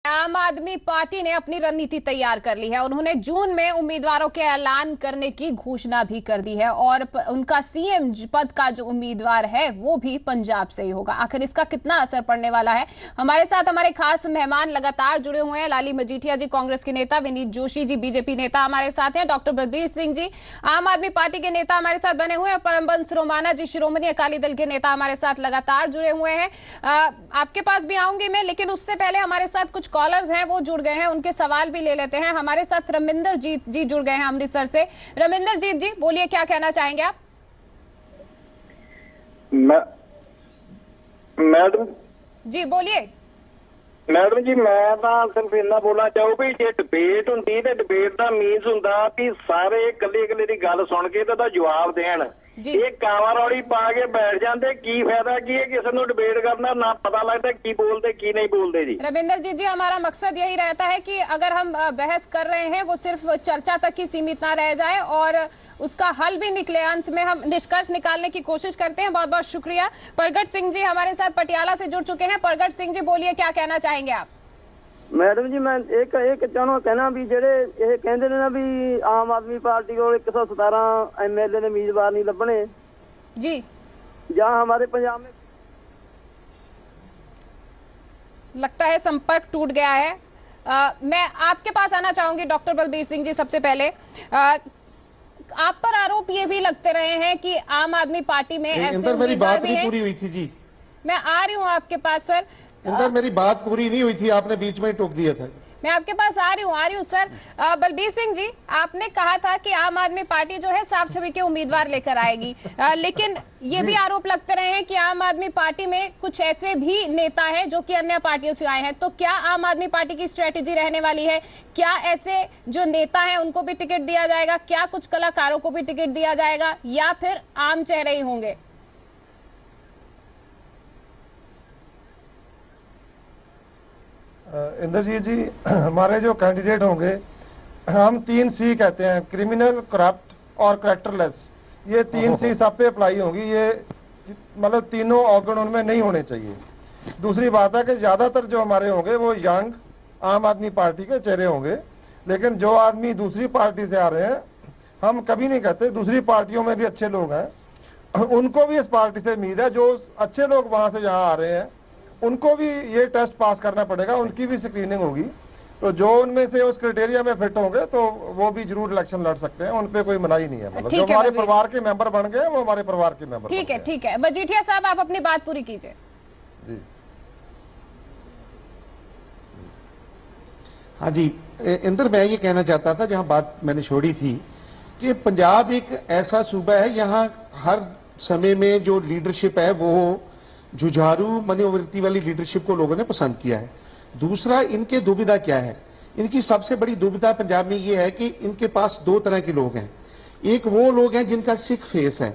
आम आदमी पार्टी ने अपनी रणनीति तैयार कर ली है। उन्होंने जून में उम्मीदवारों के ऐलान करने की घोषणा भी कर दी है और उनका सीएम पद का जो उम्मीदवार है वो भी पंजाब से ही होगा। आखिर इसका कितना असर पड़ने वाला है, हमारे साथ हमारे खास मेहमान लगातार जुड़े हुए हैं। लाली मजीठिया जी कांग्रेस के नेता, विनीत जोशी जी बीजेपी नेता हमारे साथ हैं, डॉक्टर बलबीर सिंह जी आम आदमी पार्टी के नेता हमारे साथ बने हुए हैं, परमबंस रोमाना जी शिरोमणि अकाली दल के नेता हमारे साथ लगातार जुड़े हुए हैं। आपके पास भी आऊंगी मैं, लेकिन उससे पहले हमारे साथ कुछ कॉलर्स हैं वो जुड़ गए हैं, उनके सवाल भी ले लेते हैं। हमारे साथ रमिंदर जीत जी जुड़ गए हैं अमृतसर से। रमिंदर जीत जी बोलिए, क्या कहना चाहेंगे आप? मैडम जी बोलिए। मैडम जी मैं ਤਾਂ ਸਿਰਫ ਇੰਨਾ ਬੋਲਣਾ ਚਾਹੂੰ ਵੀ ਜੇ ਡਿਬੇਟ ਹੁੰਦੀ ਤੇ ਡਿਬੇਟ ਦਾ ਮੀਨਸ ਹੁੰਦਾ ਵੀ ਸਾਰੇ ਇਕੱਲੇ ਇਕੱਲੇ ਦੀ ਗੱਲ ਸੁਣ ਕੇ ਤੇ ਉਹਦਾ ਜਵਾਬ ਦੇਣ। ਇਹ ਕਾਵਾਰੌੜੀ ਪਾ ਕੇ ਬੈਠ ਜਾਂਦੇ, ਕੀ ਫਾਇਦਾ ਕੀ ਹੈ ਕਿਸੇ ਨੂੰ ਡਿਬੇਟ ਕਰਨਾ, ਨਾ ਪਤਾ ਲੱਗਦਾ ਕੀ ਬੋਲਦੇ ਕੀ नहीं बोलते जी। रविंदर जी हमारा मकसद यही रहता है कि अगर हम बहस कर रहे हैं वो सिर्फ चर्चा तक ही सीमित ना रह जाए और उसका हल भी निकले, अंत में हम निष्कर्ष निकालने की कोशिश करते हैं। बहुत बहुत शुक्रिया। प्रगट सिंह जी हमारे साथ पटियाला से जुड़ चुके हैं। प्रगट सिंह जी बोलिए, क्या कहना चाहेंगे आप? मैडम जी मैं एक चाहना कहना भी जेडे ये कहते ने ना भी आम आदमी पार्टी को 117 MLA ने उम्मीदवार नहीं लभने जी, जहाँ हमारे पंजाब में लगता है संपर्क टूट गया है। मैं आपके पास आना चाहूंगी डॉक्टर बलबीर सिंह जी। सबसे पहले आप पर आरोप ये भी लगते रहे हैं कि आम आदमी पार्टी में ऐसे मेरी बात नहीं हैं। पूरी हुई थी जी। मैं आ रही हूँ आपके पास सर। इंदर मेरी बात पूरी नहीं हुई थी, आपने बीच में टोक दिया था। मैं आपके पास आ रही हूँ सर। बलबीर सिंह जी आपने कहा था कि आम आदमी पार्टी जो है साफ छवि के उम्मीदवार लेकर आएगी, लेकिन ये भी आरोप लगते रहे हैं कि आम आदमी पार्टी में कुछ ऐसे भी नेता हैं जो कि अन्य पार्टियों से आए हैं। तो क्या आम आदमी पार्टी की स्ट्रेटेजी रहने वाली है? क्या ऐसे जो नेता हैं उनको भी टिकट दिया जाएगा? क्या कुछ कलाकारों को भी टिकट दिया जाएगा या फिर आम चेहरे ही होंगे? इंद्रजीत जी हमारे जो कैंडिडेट होंगे, हम 3C कहते हैं, क्रिमिनल, करप्ट और करेक्टरलेस। ये 3C सब पे अप्लाई होंगी। ये मतलब तीनों ऑर्गन उनमें नहीं होने चाहिए। दूसरी बात है कि ज़्यादातर जो हमारे होंगे वो यंग आम आदमी पार्टी के चेहरे होंगे, लेकिन जो आदमी दूसरी पार्टी से आ रहे हैं, हम कभी नहीं कहते, दूसरी पार्टियों में भी अच्छे लोग हैं, उनको भी इस पार्टी से उम्मीद है। जो अच्छे लोग वहाँ से यहाँ आ रहे हैं उनको भी ये टेस्ट पास करना पड़ेगा, उनकी भी स्क्रीनिंग होगी। तो जो उनमें से उस क्राइटेरिया में फिट होंगे तो वो भी जरूर इलेक्शन लड़ सकते हैं, उन पे कोई मनाही नहीं है। मतलब जो हमारे परिवार के मेंबर बन गए वो हमारे परिवार के मेंबर। ठीक है, ठीक है। मजीठिया साहब आप अपनी बात पूरी कीजिए। हाँ जी इंदर, मैं ये कहना चाहता था जहाँ बात मैंने छोड़ी थी कि पंजाब एक ऐसा सूबा है, यहाँ हर समय में जो लीडरशिप है वो जुझारू मनोवृत्ति वाली लीडरशिप को लोगों ने पसंद किया है। दूसरा, इनके दुविधा क्या है? इनकी सबसे बड़ी दुविधा पंजाब में ये है कि इनके पास दो तरह के लोग हैं। एक वो लोग हैं जिनका सिख फेस है।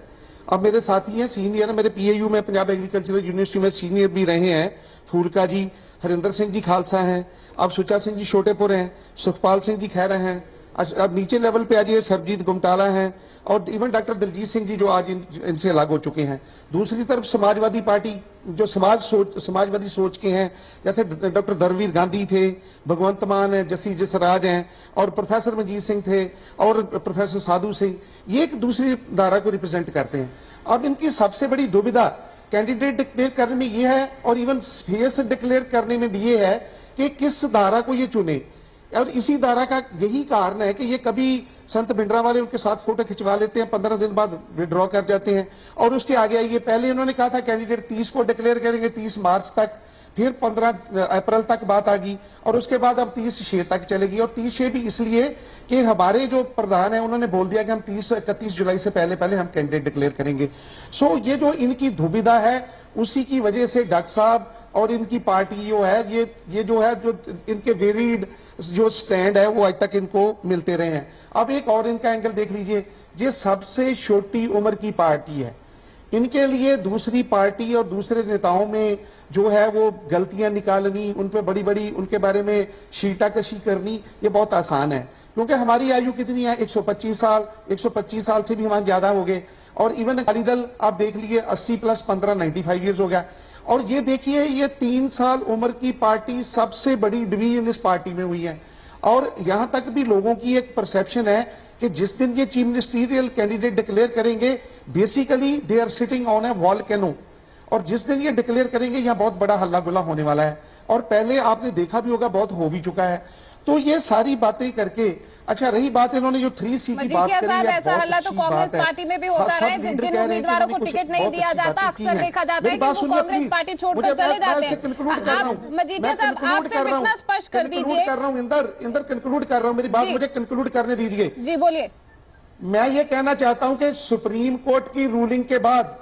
अब मेरे साथी हैं सीनियर, मेरे PAU में पंजाब एग्रीकल्चरल यूनिवर्सिटी में सीनियर भी रहे हैं, फूलका जी, हरिंदर सिंह जी खालसा हैं, अब सुचा सिंह जी छोटेपुर हैं, सुखपाल सिंह जी खैरा हैं, अब नीचे लेवल पे आज ये सरजीत गुमटाला हैं और इवन डॉक्टर दिलजीत सिंह जी जो आज इनसे अलग हो चुके हैं। दूसरी तरफ समाजवादी पार्टी जो समाजवादी सोच के हैं, जैसे डॉक्टर धर्मवीर गांधी थे, भगवंत मान है, जसी जसराज हैं और प्रोफेसर मंजीत सिंह थे और प्रोफेसर साधु सिंह, ये एक दूसरी धारा को रिप्रेजेंट करते हैं। अब इनकी सबसे बड़ी दुविधा कैंडिडेट डिक्लेयर करने में ये है और इवन फेस डिक्लेयर करने में भी ये है कि किस धारा को ये चुने। और इसी धारा का यही कारण है कि ये कभी संत भिंडरा वाले उनके साथ फोटो खिंचवा लेते हैं, 15 दिन बाद विड्रॉ कर जाते हैं और उसके आगे ये पहले उन्होंने कहा था कैंडिडेट 30 को डिक्लेयर करेंगे, 30 मार्च तक, फिर 15 अप्रैल तक बात आ गई और उसके बाद अब 30/6 तक चलेगी। और 30/6 भी इसलिए कि हमारे जो प्रधान है उन्होंने बोल दिया कि हम 31 जुलाई से पहले हम कैंडिडेट डिक्लेयर करेंगे। सो ये जो इनकी दुविधा है उसी की वजह से डॉक्टर साहब और इनकी पार्टी जो है ये जो है जो इनके वेरिड जो स्टैंड है वो आज तक इनको मिलते रहे हैं। अब एक और इनका एंगल देख लीजिए, ये सबसे छोटी उम्र की पार्टी है। इनके लिए दूसरी पार्टी और दूसरे नेताओं में जो है वो गलतियां निकालनी, उन पे बड़ी बड़ी उनके बारे में शीटाकशी करनी, ये बहुत आसान है क्योंकि हमारी आयु कितनी है? 125 साल, 125 साल से भी हम ज्यादा हो गए। और इवन अकाली दल आप देख लीजिए 80+15 95 ईयर्स हो गया। और ये देखिए, ये 3 साल उम्र की पार्टी सबसे बड़ी डिवीजन इस पार्टी में हुई है। और यहां तक भी लोगों की एक परसेप्शन है कि जिस दिन ये चीफ मिनिस्ट्रियल कैंडिडेट डिक्लेयर करेंगे, basically they are sitting on a volcano, और जिस दिन ये डिक्लेयर करेंगे यहां बहुत बड़ा हल्ला गुल्ला होने वाला है। और पहले आपने देखा भी होगा, बहुत हो भी चुका है। तो ये सारी बातें करके, अच्छा रही बात इन्होंने जो 3C की बात करी है, ऐसा हल्ला तो कांग्रेस पार्टी में भी होता रहा है। जिन उम्मीदवारों को टिकट नहीं दिया जाता, अक्सर देखा जाता है कि वो कांग्रेस पार्टी छोड़कर चले जाते हैं। आप मजीठिया साहब, आप सिर्फ इतना स्पष्ट कर दीजिए। कर रहा हूँ इंदर, कंक्लूड कर रहा हूँ, मेरी बात मुझे कंक्लूड करने दीजिए। जी बोलिए। मैं ये कहना चाहता हूं कि सुप्रीम कोर्ट की रूलिंग के बाद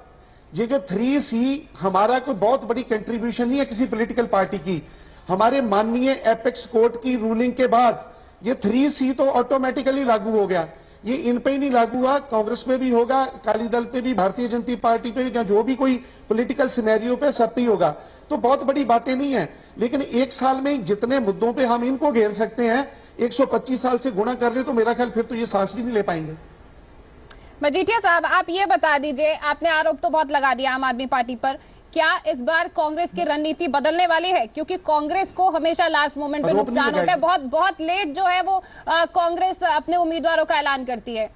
ये जो 3C हमारा कोई बहुत बड़ी कंट्रीब्यूशन नहीं है किसी पॉलिटिकल पार्टी की। हमारे माननीय एपेक्स कोर्ट की रूलिंग के बाद ये 3C तो ऑटोमेटिकली लागू हो गया। ये इन पे ही नहीं लागू हुआ, कांग्रेस पे भी होगा, अकाली दल पे भी, भारतीय जनता पार्टी पे भी, जो भी कोई पॉलिटिकल सिनेरियो पे सब पे ही होगा। तो बहुत बड़ी बातें नहीं है, लेकिन एक साल में जितने मुद्दों पे हम इनको घेर सकते हैं, 125 साल से गुणा कर ले तो मेरा ख्याल फिर तो ये सांस भी नहीं ले पाएंगे। मजीठिया साहब, आप ये बता दीजिए, आपने आरोप तो बहुत लगा दिया आम आदमी पार्टी पर, क्या इस बार कांग्रेस की रणनीति बदलने वाली है? क्योंकि कांग्रेस को हमेशा लास्ट मोमेंट पे नुकसान होता है, बहुत लेट जो है वो कांग्रेस अपने उम्मीदवारों का ऐलान करती है।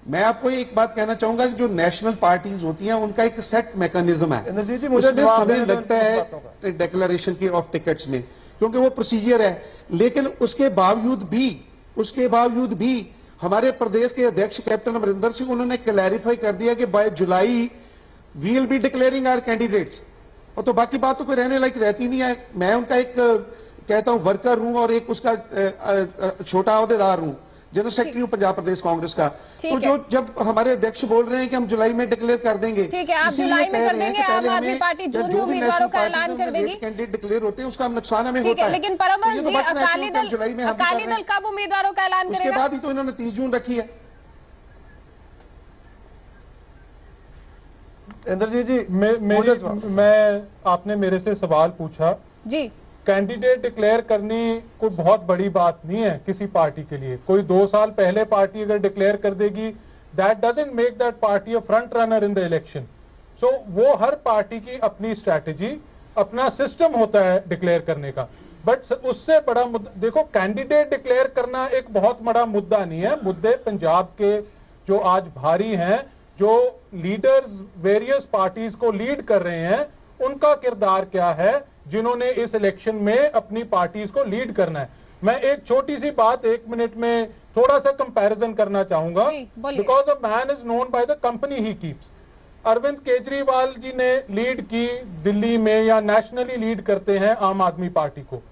मैं आपको एक बात कहना चाहूंगा कि जो नेशनल पार्टीज होती हैं उनका एक सेट मैकेनिज्म है, उसमें समय लगता है डिक्लेरेशन की ऑफ टिकट्स में, क्योंकि वो प्रोसीजर है। लेकिन उसके बावजूद भी हमारे प्रदेश के अध्यक्ष कैप्टन अमरिंदर सिंह, उन्होंने क्लैरिफाई कर दिया कि by July we will be declaring our candidates. और तो बाकी बात तो कोई रहने लायक रहती नहीं है। मैं उनका एक कहता हूं वर्कर हूं और एक उसका छोटा ओहदेदार हूं, जनरल सेक्रेटरी हूं पंजाब प्रदेश कांग्रेस का। तो जो जब हमारे अध्यक्ष बोल रहे हैं कि हम जुलाई में डिक्लेयर कर देंगे, ठीक है, आप जुलाई में कर देंगे, आम आदमी पार्टी जून में उम्मीदवारों का ऐलान कर देगी, कैंडिडेट डिक्लेयर होते हैं, उसका नुकसान हमें होता है। लेकिन परमहंस जी, अकाली दल कब उम्मीदवारों का ऐलान करेगा? उसके बाद ही तो इन्होंने 30 जून रखी है। इंद्रजीत जी, मैं आपने मेरे से सवाल पूछा जी। कैंडिडेट डिक्लेयर करनी कोई बहुत बड़ी बात नहीं है किसी पार्टी के लिए। कोई 2 साल पहले पार्टी अगर डिक्लेयर कर देगी, that doesn't make that party a front runner in the election. So वो हर पार्टी की अपनी स्ट्रैटेजी, अपना सिस्टम होता है डिक्लेयर करने का। बट उससे बड़ा मुद्दा देखो, कैंडिडेट डिक्लेयर करना एक बहुत बड़ा मुद्दा नहीं है। मुद्दे पंजाब के जो आज भारी हैं, जो लीडर्स वेरियस पार्टीज को लीड कर रहे हैं, उनका किरदार क्या है, जिन्होंने इस इलेक्शन में अपनी पार्टीज को लीड करना है। मैं एक छोटी सी बात 1 मिनट में थोड़ा सा कंपैरिजन करना चाहूंगा, because a man is known by the company he keeps. Arvind Kejriwal ji ने लीड की दिल्ली में, या नेशनली लीड करते हैं आम आदमी पार्टी को।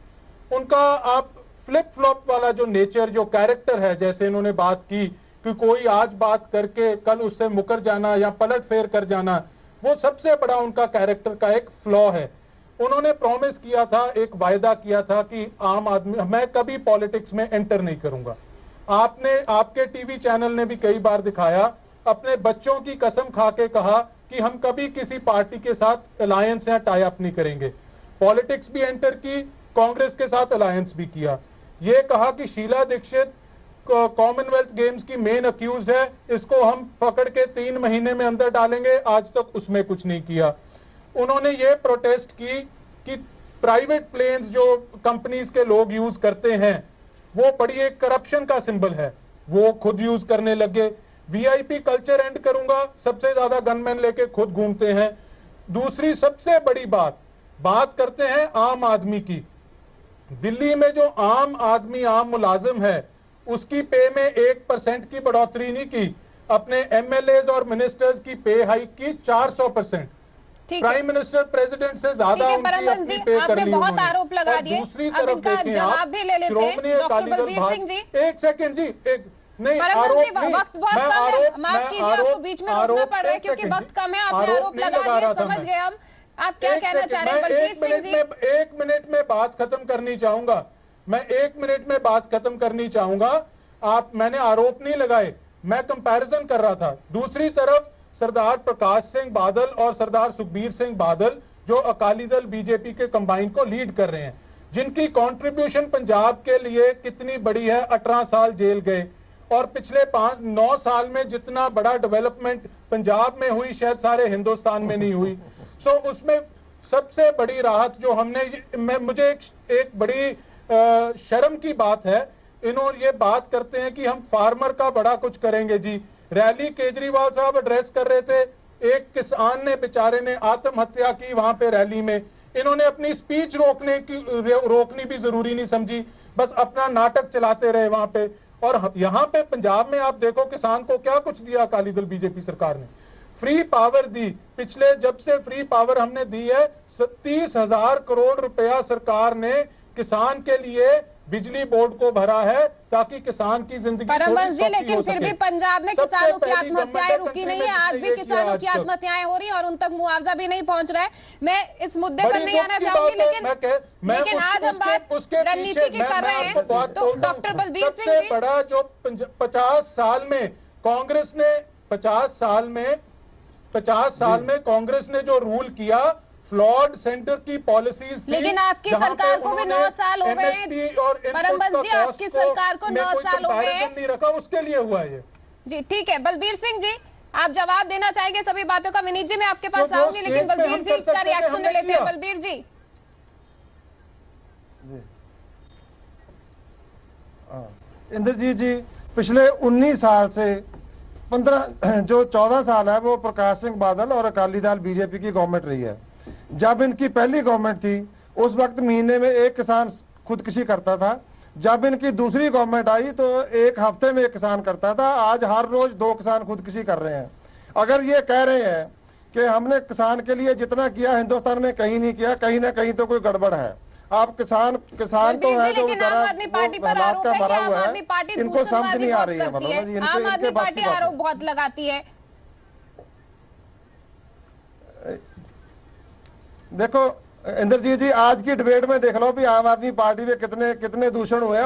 उनका आप फ्लिप फ्लॉप वाला जो नेचर, जो कैरेक्टर है, जैसे इन्होंने बात की कि कोई आज बात करके कल उससे मुकर जाना या पलट फेर कर जाना, वो सबसे बड़ा उनका कैरेक्टर का एक फ्लॉ है। उन्होंने प्रॉमिस किया था, एक वायदा किया था कि आम आदमी, मैं कभी पॉलिटिक्स में एंटर नहीं करूंगा। आपके टीवी चैनल ने भी कई बार दिखाया, अपने बच्चों की कसम खा के कहा कि हम कभी किसी पार्टी के साथ अलायंस या टाई अप नहीं करेंगे। पॉलिटिक्स भी एंटर की, कांग्रेस के साथ अलायंस भी किया। ये कहा कि शीला दीक्षित कॉमनवेल्थ गेम्स की मेन अक्यूज्ड है, इसको हम पकड़ के 3 महीने में अंदर डालेंगे, आज तक उसमें कुछ नहीं किया। उन्होंने ये प्रोटेस्ट की कि प्राइवेट प्लेन्स जो कंपनीज के लोग यूज करते हैं, वो बड़ी एक करप्शन का सिंबल है, वो खुद यूज करने लगे। वीआईपी कल्चर एंड करूंगा, सबसे ज्यादा गनमैन लेके खुद घूमते हैं। दूसरी सबसे बड़ी बात करते हैं आम आदमी की। दिल्ली में जो आम आदमी, आम मुलाजिम है, उसकी पे में 1% की बढ़ोतरी नहीं की। अपने एमएलएज और मिनिस्टर्स की पे हाइक की 400%। प्राइम मिनिस्टर प्रेसिडेंट से ज्यादा उनकी अपनी पे कर ली बहुत आरोप लगा दिए। दूसरी तरफ देखें आप, श्रोमणी अकाली दल भाजपा, एक सेकंड जी, एक नहीं, आरोप नहीं, वक्त बहुत कम है, माफ कीजिए, आपको बीच में रोकना पड़ रहा है क्योंकि वक्त कम है। आपने आरोप लगा दिए, समझ गए हम। आप क्या कहना चाह रहे हैं बलबीर सिंह जी? 1 मिनट में बात खत्म करनी चाहूंगा, मैं 1 मिनट में बात खत्म करनी चाहूंगा। मैंने आरोप नहीं लगाए, मैं कंपैरिजन कर रहा था। दूसरी तरफ सरदार प्रकाश सिंह बादल और सरदार सुखबीर सिंह बादल, जो अकाली दल बीजेपी के कंबाइन को लीड कर रहे हैं, जिनकी कंट्रीब्यूशन पंजाब के लिए कितनी बड़ी है, 18 साल जेल गए और पिछले 9 साल में जितना बड़ा डेवलपमेंट पंजाब में हुई शायद सारे हिंदुस्तान में नहीं हुई। सो उसमें सबसे बड़ी राहत जो हमने, मुझे एक बड़ी शर्म की बात है, इन्होंने ये बात करते हैं कि हम फार्मर का बड़ा कुछ करेंगे जी। रैली केजरीवाल साहब एड्रेस कर रहे थे, एक किसान ने बेचारे ने आत्महत्या की वहां पे रैली में, इन्होंने अपनी स्पीच रोकनी भी जरूरी नहीं समझी, बस अपना नाटक चलाते रहे वहां पे। और यहाँ पे पंजाब में आप देखो किसान को क्या कुछ दिया अकाली दल बीजेपी सरकार ने, फ्री पावर दी। पिछले जब से फ्री पावर हमने दी है 30,000 करोड़ रुपया सरकार ने किसान के लिए बिजली बोर्ड को भरा है ताकि किसान की जिंदगी परमबंस जी, लेकिन फिर भी पंजाब में किसानों की आत्महत्याएं रुकी नहीं है, आज भी किसानों की आत्महत्याएं हो रही है और उन तक मुआवजा भी नहीं पहुंच रहा है। मैं इस मुद्दे पर नहीं आना चाहूंगी, लेकिन आज हम बात रणनीति की कर रहे हैं। तो डॉक्टर बलबीर सिंह जी, बड़ा जो 50 साल में कांग्रेस ने 50 साल में कांग्रेस ने जो रूल किया, फ्लॉड सेंटर की पॉलिसीज, लेकिन आपकी सरकार को भी 9 साल हो गए। परमबंस जी, आपकी सरकार को 9 साल हो गए नहीं रखा, उसके लिए हुआ ये जी। ठीक है बलबीर सिंह जी, आप जवाब देना चाहेंगे सभी बातों का। विनीत जी मैं आपके पास आऊंगी, लेकिन बलबीर जी का रिएक्शन लेते हैं। बलबीर जी, इंद्रजीत जी, पिछले 19 साल से 14 साल है वो प्रकाश सिंह बादल और अकाली दल बीजेपी की गवर्नमेंट रही है। जब इनकी पहली गवर्नमेंट थी उस वक्त महीने में एक किसान खुदकुशी करता था। जब इनकी दूसरी गवर्नमेंट आई तो एक हफ्ते में एक किसान करता था। आज हर रोज 2 किसान खुदकुशी कर रहे हैं। अगर ये कह रहे हैं कि हमने किसान के लिए जितना किया हिंदुस्तान में कहीं नहीं किया, कहीं ना कहीं तो कोई गड़बड़ है। आप किसान तो है जो हालात का मरा हुआ है, इनको समझ नहीं आ रही है। आम आदमी पार्टी आरोप बहुत लगाती है। देखो इंद्रजीत जी, आज की डिबेट में देख लो भी आम आदमी पार्टी पे कितने दूषण हुए हैं,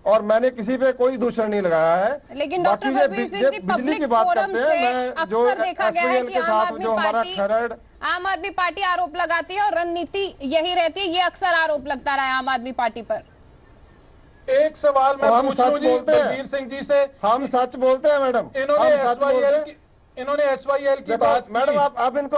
और मैंने किसी पे कोई दूषण नहीं लगाया है। लेकिन डॉक्टर बलबीर सिंह जी, बिजली की बात करते हैं, मैं जो एसपीएल के साथ जो हमारा खरड़, आम आदमी पार्टी आरोप लगाती है और रणनीति यही रहती है, ये अक्सर आरोप लगता रहा है आम आदमी पार्टी पर। एक सवाल मैं पूछूं जी बलबीर सिंह जी से, हम सच बोलते हैं मैडम। इन्होंने एसवाईएल की बात, मैडम आप इनको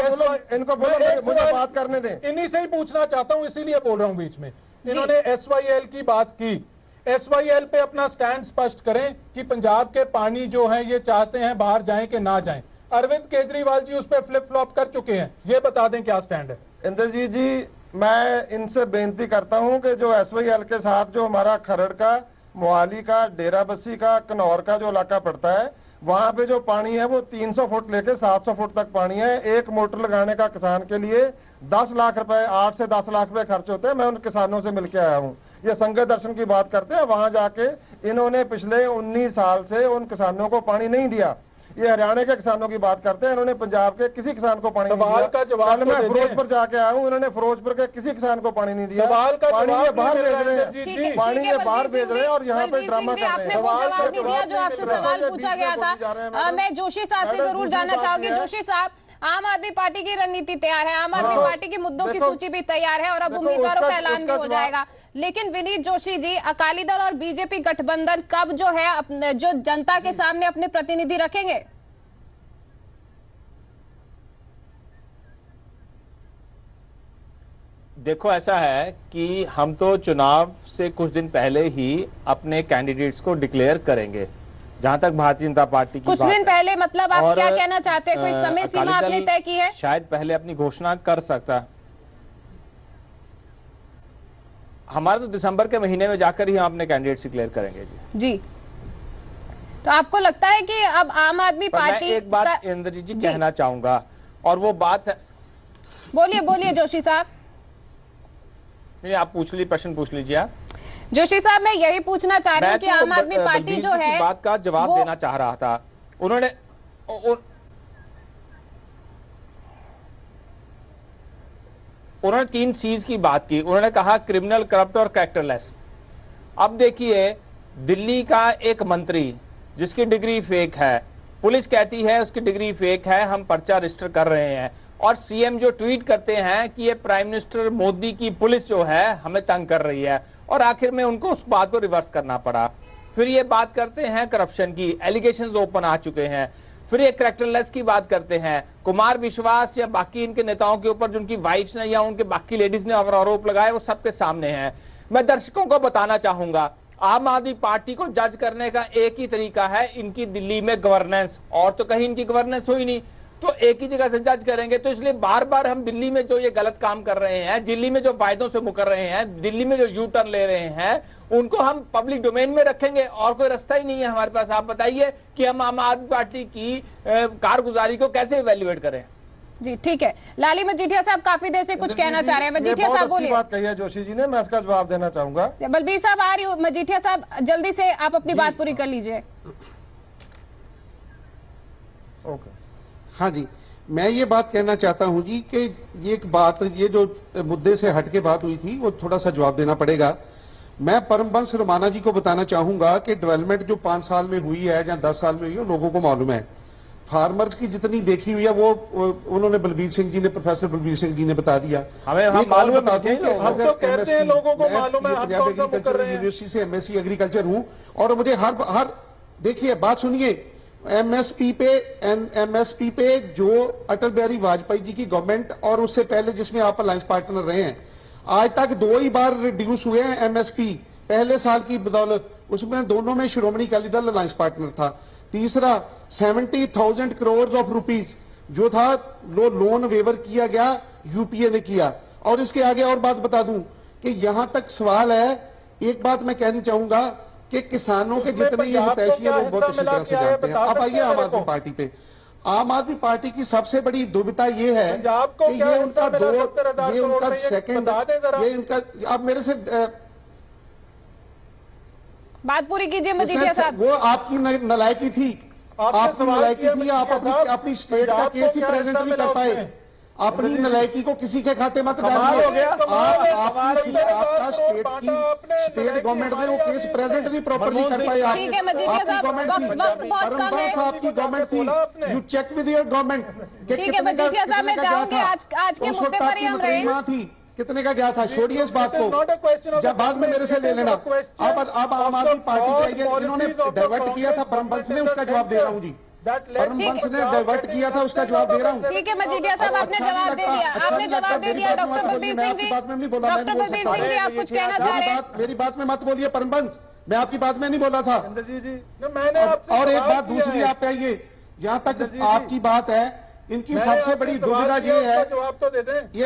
बोलो मुझे बात करने दें। इन्हीं से ही पूछना चाहता हूं, इसीलिए बोल रहा हूं बीच में। इन्होंने एसवाईएल की बात की, एसवाईएल पे अपना स्टैंड स्पष्ट करें कि पंजाब के पानी जो है ये चाहते हैं बाहर जाएं कि ना जाएं। अरविंद केजरीवाल जी उस पर फ्लिप फ्लॉप कर चुके हैं, ये बता दें क्या स्टैंड है। इंद्रजीत जी, मैं इनसे बेनती करता हूं कि जो एसवाईएल के साथ जो हमारा खरड़ का, मोहाली का, डेरा बस्सी का, कन्नौर का जो इलाका पड़ता है, वहां पे जो पानी है वो 300 फुट लेके 700 फुट तक पानी है। एक मोटर लगाने का किसान के लिए 10 लाख रुपए, 8 से 10 लाख रुपए खर्च होते हैं। मैं उन किसानों से मिलके आया हूँ। ये संगत दर्शन की बात करते हैं, वहां जाके इन्होंने पिछले 19 साल से उन किसानों को पानी नहीं दिया। ये हरियाणा के किसानों की बात करते हैं, इन्होंने पंजाब के किसी किसान को पानी नहीं दिया। कल मैं फिरोजपुर जाके आया हूँ, इन्होंने फिरोजपुर के किसी किसान को पानी नहीं दिया। पानी ये बाहर भेज रहे हैं, पानी ये बाहर भेज रहे हैं और यहाँ पे ड्रामा कर रहे हैं। आपने वो जवाब नहीं दिया जो आपसे सवाल पूछा गया था। मैं जोशी साहब से जरूर जानना चाहूंगी। जोशी साहब, आम आदमी पार्टी की रणनीति तैयार है, आम आदमी पार्टी की मुद्दों की सूची भी तैयार है और अब उम्मीदवारों का ऐलान भी हो जाएगा। लेकिन विनीत जोशी जी, अकाली दल और बीजेपी गठबंधन कब जो है जो जनता के सामने अपने प्रतिनिधि रखेंगे? देखो, ऐसा है कि हम तो चुनाव से कुछ दिन पहले ही अपने कैंडिडेट्स को डिक्लेयर करेंगे। जहां तक भारतीय जनता पार्टी की कुछ दिन पहले मतलब आप क्या कहना चाहते हैं? कोई समय सीमा आपने तय की है? शायद पहले अपनी घोषणा कर सकता। हमारे तो दिसंबर के महीने में जाकर ही हम अपने कैंडिडेट्स डिक्लेयर करेंगे जी। तो आपको लगता है कि अब आम आदमी पार्टी, मैं एक बात इंद्रजीत जी कहना चाहूंगा, और वो बात है, बोलिए जोशी साहब। नहीं, आप प्रश्न पूछ लीजिए आप। जोशी साहब, मैं यही पूछना चाह रही हूँ कि आम आदमी पार्टी जो है बात का जवाब देना चाह रहा था। उन्होंने उन्होंने 3 C's की बात की। उन्होंने कहा क्रिमिनल, करप्ट और कैरेक्टरलेस। अब देखिए, दिल्ली का एक मंत्री जिसकी डिग्री फेक है, पुलिस कहती है उसकी डिग्री फेक है, हम पर्चा रजिस्टर कर रहे हैं, और सीएम जो ट्वीट करते हैं कि ये प्राइम मिनिस्टर मोदी की पुलिस जो है हमें तंग कर रही है, और आखिर में उनको उस बात को रिवर्स करना पड़ा। फिर ये बात करते हैं करप्शन की, एलिगेशंस ओपन आ चुके हैं, फिर ये कैरेक्टरलेस की बात करते हैं, कुमार विश्वास या बाकी इनके नेताओं के ऊपर जो उनकी वाइफ्स ने या उनके बाकी लेडीज ने अगर आरोप लगाए वो सबके सामने हैं। मैं दर्शकों को बताना चाहूंगा, आम आदमी पार्टी को जज करने का एक ही तरीका है, इनकी दिल्ली में गवर्नेंस, और तो कहीं इनकी गवर्नेंस हुई नहीं, तो एक ही जगह से जज करेंगे। तो इसलिए बार बार हम दिल्ली में जो ये गलत काम कर रहे हैं, दिल्ली में जो फायदों से मुकर रहे हैं, दिल्ली में जो यू टर्न ले रहे हैं, उनको हम पब्लिक डोमेन में रखेंगे और कोई रास्ता ही नहीं है हमारे पास। आप बताइए कि हम आम आदमी पार्टी की कारगुजारी को कैसे इवेल्युएट करें। जी ठीक है, लाली मजीठिया साहब काफी देर से कुछ कहना चाह रहे हैं। मजीठिया साहब बोलिए। बात कही है जोशी जी ने, मैं इसका जवाब देना चाहूंगा। बलबीर साहब आ रही हूँ, मजीठिया साहब जल्दी से आप अपनी बात पूरी कर लीजिए। ओके, हाँ जी, मैं ये बात कहना चाहता हूं जी कि ये एक बात, ये जो मुद्दे से हटके बात हुई थी वो थोड़ा सा जवाब देना पड़ेगा। मैं परमबंस रमाना जी को बताना चाहूंगा कि डेवलपमेंट जो 5 साल में हुई है या 10 साल में हुई है लोगों को मालूम है। फार्मर्स की जितनी देखी हुई है वो उन्होंने बलबीर सिंह जी ने, प्रोफेसर बलबीर सिंह जी ने बता दिया। यूनिवर्सिटी से एमएससी एग्रीकल्चर हूं और मुझे हर देखिए बात सुनिए, एमएसपी पे जो अटल बिहारी वाजपेयी जी की गवर्नमेंट और उससे पहले जिसमें आप अलायंस पार्टनर रहे हैं, आज तक 2 ही बार रिड्यूस हुए हैं एमएसपी, पहले साल की बदौलत, उसमें दोनों में श्रोमणी अकाली दल अलायंस पार्टनर था। तीसरा 70,000 करोड़ ऑफ रुपीज जो था लोन वेवर किया गया, यूपीए ने किया। और इसके आगे और बात बता दूं कि यहां तक सवाल है, एक बात मैं कहनी चाहूंगा कि किसानों के जितने ये हितैषी है वो बहुत अच्छी तरह से जानते हैं। अब आइए आम आदमी पार्टी पे। आम आदमी पार्टी की सबसे बड़ी दुविधा ये है कि ये उनका सेकंड, ये इनका, आप मेरे से बात पूरी कीजिए मजीठिया साहब। वो आपकी नलायकी थी, आपकी नलायकी थी, आप अपनी स्टेट का केस ही प्रेजेंट नहीं कर पाए। अपनी नलायकी को किसी के खाते मत डालिए। आपका स्टेट गवर्नमेंट ने वो केस प्रेजेंट नहीं प्रॉपरली कर पाए। ठीक है मजीठिया साहब, वक्त बहुत कम है। आपकी गवर्नमेंट थी, you check with your government. ठीक है मजीठिया साहब, मैं चाहूंगी आज के मुद्दे पर ही हम रहे। थी कितने का गया था, छोड़िए इस बात को, जब बाद में मेरे से ले लेना। अब आम आदमी पार्टी का इन्होंने डाइवर्ट किया था, परमबंस ने, उसका जवाब दे रहा हूँ जी, परमबंस ने डाइवर्ट किया था, उसका जवाब दे रहा हूँ। ठीक है मजीठिया साहब, आपने जवाब दे दिया, आपने जवाब दे दिया। डॉक्टर बलबीर सिंह जी, डॉक्टर बलबीर सिंह जी आप कुछ कहना चाह रहे हैं? मेरी बात में मत बोलिए परमबंस, मैं आपकी बात में नहीं बोला था। और एक बात दूसरी, आप कहिए, जहां तक आपकी बात है, इनकी सबसे बड़ी दुविधा ये है, जवाब तो दे दें। ये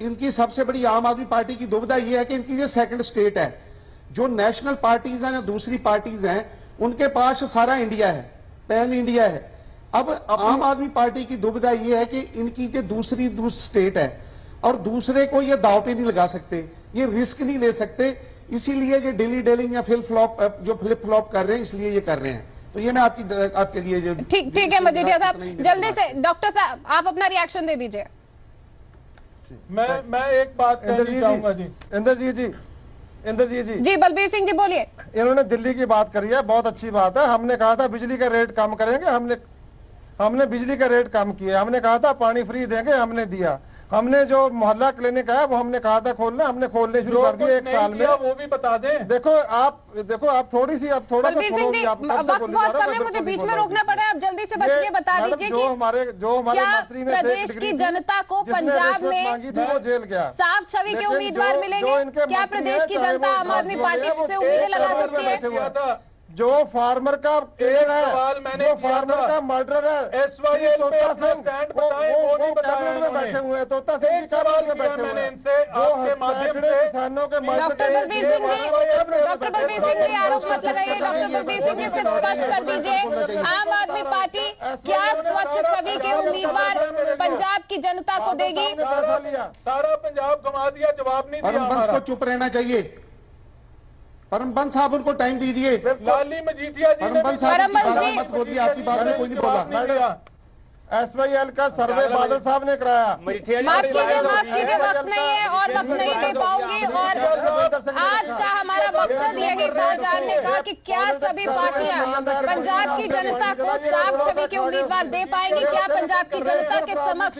इनकी सबसे बड़ी आम आदमी पार्टी की दुविधा ये है कि इनकी ये सेकंड स्टेट है। जो नेशनल पार्टीज हैं या दूसरी पार्टीज हैं, उनके पास सारा इंडिया है, पैन इंडिया है। अब आम आदमी पार्टी की दुविधा ये है कि इनकी जो दूसरी स्टेट है और दूसरे को ये दाव पे नहीं लगा सकते, ये रिस्क नहीं ले सकते, इसीलिए ये डिली डेलिंग या फ्लिप फ्लॉप कर रहे हैं, इसलिए ये कर रहे हैं। तो ये मैं आपके लिए ठीक है मजीठिया साहब, जल्दी से डॉक्टर साहब आप अपना रिएक्शन दे दीजिए। मैं एक बात कहना चाहूंगा जी। इंदर जी जी बलबीर सिंह जी बोलिए। इन्होंने दिल्ली की बात करी है, बहुत अच्छी बात है। हमने कहा था बिजली का रेट कम करेंगे, हमने बिजली का रेट कम किया। हमने कहा था पानी फ्री देंगे, हमने दिया। हमने जो मोहल्ला क्लिनिक है वो हमने कहा था खोलना, हमने खोलने शुरू कर दिए 1 साल में। वो भी बता दें। देखो आप थोड़ी सी, अब थोड़ा बलबीर सिंह जी, वक्त बहुत कम है, मुझे बीच में रोकना पड़ा है, आप जल्दी से बच के बता दीजिए कि क्या प्रदेश की जनता को पंजाब में वो जेल गया, साफ छवि के उम्मीदवार मिलेंगे? क्या प्रदेश की जनता आम आदमी पार्टी से उम्मीदें लगा सकती है? जो फार्मर का केयर है, जो फार्मर का मर्डर है, SYL तोता पे सिंह स्टैंड बताएं, वो नहीं बताया में बैठे हुए हैं, तोता सिंह एक सवाल किया मैंने इनसे, आपके माध्यम से किसानों के डॉक्टर बलबीर सिंह जी आरोप मत लगाइए। डॉक्टर बलबीर सिंह जी सिर्फ स्पष्ट कर दीजिए, आम आदमी पार्टी क्या स्वच्छ छवि के उम्मीदवार पंजाब की जनता को देगी? सारा पंजाब घुमा दिया, जवाब नहीं दिया। परमबंस को चुप रहना चाहिए। परमबंस साहब उनको टाइम दीजिए। लाली मजीठिया जी ने परमबंस साहब मत बोलिए, आपकी बात में कोई नहीं बोला। SYL का सर्वे बादल साहब ने कराया। माफ कीजिए, वक्त नहीं है और वक्त नहीं दे पाऊंगी। और आज का हमारा मकसद यही था जानने का कि क्या सभी पार्टियां पंजाब की जनता को साफ छवि के उम्मीदवार दे पाएंगी, क्या पंजाब की जनता के समक्ष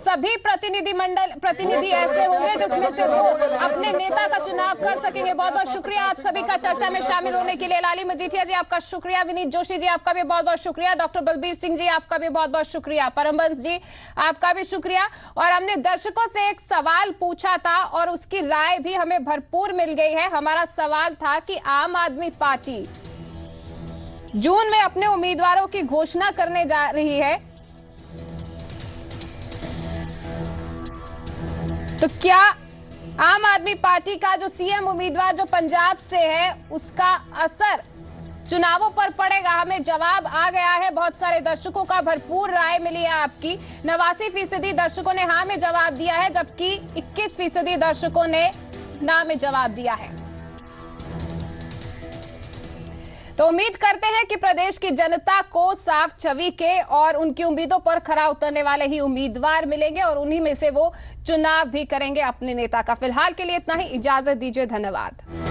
सभी प्रतिनिधि ऐसे होंगे जिसमें से वो अपने नेता का चुनाव कर सकेंगे। बहुत बहुत शुक्रिया आप सभी का चर्चा में शामिल होने के लिए। लाली मजीठिया जी आपका शुक्रिया, विनीत जोशी जी आपका भी बहुत बहुत शुक्रिया, डॉक्टर बलबीर सिंह जी आपका भी बहुत बहुत शुक्रिया, परमबंस जी आपका भी शुक्रिया। और हमने दर्शकों से एक सवाल पूछा था और उसकी राय भी हमें भरपूर मिल गई है। हमारा सवाल था कि आम आदमी पार्टी जून में अपने उम्मीदवारों की घोषणा करने जा रही है, तो क्या आम आदमी पार्टी का जो सीएम उम्मीदवार जो पंजाब से है उसका असर चुनावों पर पड़ेगा? हमें जवाब आ गया है। बहुत सारे दर्शकों का भरपूर राय मिली है आपकी। 89% दर्शकों ने हाँ में जवाब दिया है, जबकि 21% दर्शकों ने ना में जवाब दिया है। तो उम्मीद करते हैं कि प्रदेश की जनता को साफ छवि के और उनकी उम्मीदों पर खरा उतरने वाले ही उम्मीदवार मिलेंगे और उन्हीं में से वो चुनाव भी करेंगे अपने नेता का। फिलहाल के लिए इतना ही, इजाजत दीजिए, धन्यवाद।